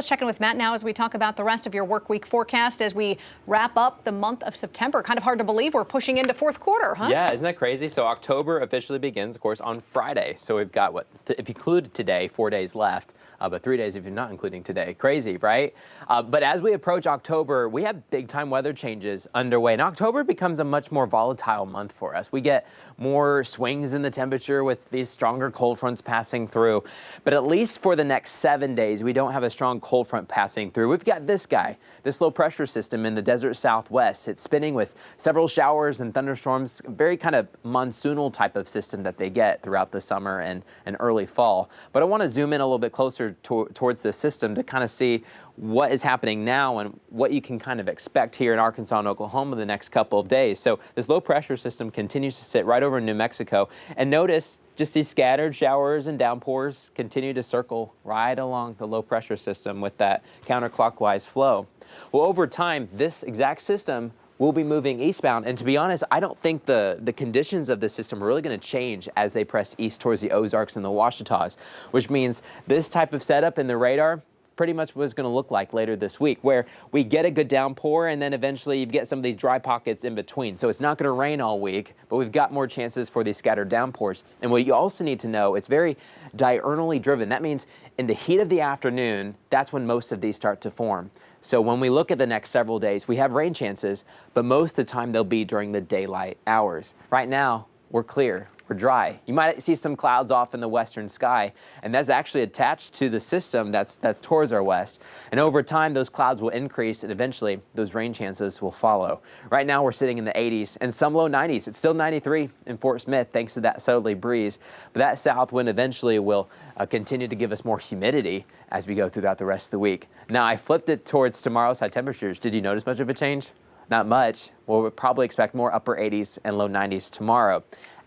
Let's check in with Matt now as we talk about the rest of your work week forecast as we wrap up the month of September. Kind of hard to believe we're pushing into fourth quarter, huh? Yeah, isn't that crazy? So October officially begins, of course, on Friday. So we've got, if you include today, 4 days left. But 3 days if you're not including today. Crazy, right? But as we approach October, we have big-time weather changes underway. And October becomes a much more volatile month for us. We get more swings in the temperature with these stronger cold fronts passing through. But at least for the next 7 days, we don't have a strong cold front passing through. We've got this guy, this low pressure system in the desert southwest. It's spinning with several showers and thunderstorms, very kind of monsoonal type of system that they get throughout the summer and early fall. But I want to zoom in a little bit closer towards this system to kind of see what is happening now and what you can kind of expect here in Arkansas and Oklahoma the next couple of days. So this low pressure system continues to sit right over New Mexico, and notice just these scattered showers and downpours continue to circle right along the low pressure system with that counterclockwise flow. Well, over time, this exact system will be moving eastbound, and to be honest, I don't think the conditions of the system are really going to change as they press east towards the Ozarks and the Ouachitas, which means this type of setup in the radar pretty much was going to look like later this week, where we get a good downpour and then eventually you get some of these dry pockets in between. So it's not going to rain all week, but we've got more chances for these scattered downpours. And what you also need to know, it's very diurnally driven. That means in the heat of the afternoon, that's when most of these start to form. So when we look at the next several days, we have rain chances, but most of the time they'll be during the daylight hours. Right now, we're clear. We're dry. You might see some clouds off in the western sky, and that's actually attached to the system that's towards our west. And over time, those clouds will increase, and eventually, those rain chances will follow. Right now, we're sitting in the 80s and some low 90s. It's still 93 in Fort Smith, thanks to that southerly breeze. But that south wind eventually will continue to give us more humidity as we go throughout the rest of the week. Now, I flipped it towards tomorrow's high temperatures. Did you notice much of a change? Not much. We'll probably expect more upper 80s and low 90s tomorrow.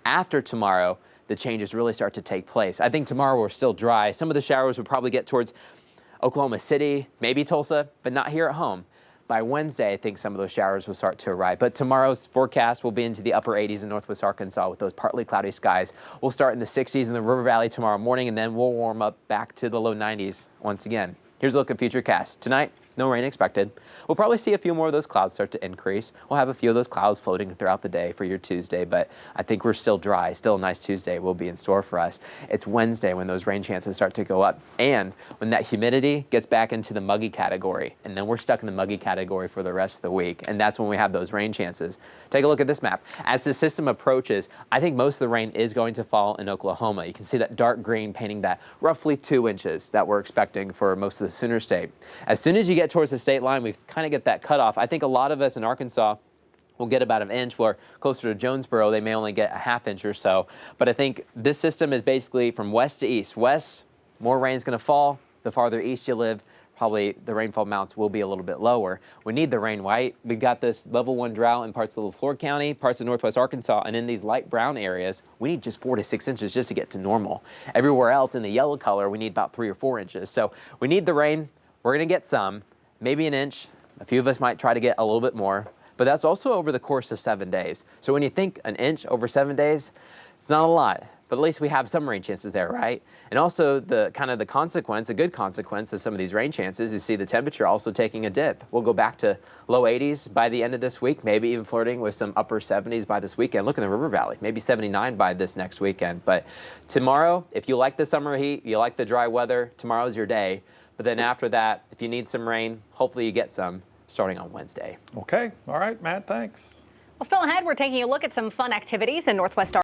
After tomorrow, the changes really start to take place. I think tomorrow we're still dry. Some of the showers will probably get towards Oklahoma City, maybe Tulsa, but not here at home. By Wednesday, I think some of those showers will start to arrive. But tomorrow's forecast will be into the upper 80s in northwest Arkansas with those partly cloudy skies. We'll start in the 60s in the River Valley tomorrow morning, and then we'll warm up back to the low 90s once again. Here's a look at futurecast. Tonight, no rain expected. We'll probably see a few more of those clouds start to increase. We'll have a few of those clouds floating throughout the day for your Tuesday, but I think we're still dry. Still a nice Tuesday will be in store for us. It's Wednesday when those rain chances start to go up, and when that humidity gets back into the muggy category, and then we're stuck in the muggy category for the rest of the week, and that's when we have those rain chances. Take a look at this map. As the system approaches, I think most of the rain is going to fall in Oklahoma. You can see that dark green painting that roughly 2 inches that we're expecting for most of the Sooner State. As soon as you get towards the state line, we kind of get that cutoff. I think a lot of us in Arkansas will get about an inch, where closer to Jonesboro, they may only get a ½ inch or so. But I think this system is basically from west to east. West, more rain is going to fall. The farther east you live, probably the rainfall amounts will be a little bit lower. We need the rain, right? We've got this level 1 drought in parts of LaFleur County, parts of northwest Arkansas, and in these light brown areas, we need just 4 to 6 inches just to get to normal. Everywhere else in the yellow color, we need about 3 or 4 inches. So we need the rain. We're going to get some. Maybe an inch. A few of us might try to get a little bit more, but that's also over the course of 7 days. So when you think an inch over 7 days, it's not a lot, but at least we have some rain chances there, right? And also the consequence, a good consequence of some of these rain chances is see the temperature also taking a dip. We'll go back to low 80s by the end of this week, maybe even flirting with some upper 70s by this weekend. Look in the River Valley, maybe 79 by this next weekend. But tomorrow, if you like the summer heat, you like the dry weather, tomorrow's your day. But then after that, if you need some rain, hopefully you get some starting on Wednesday. Okay. All right, Matt, thanks. Well, still ahead, we're taking a look at some fun activities in Northwest Arkansas.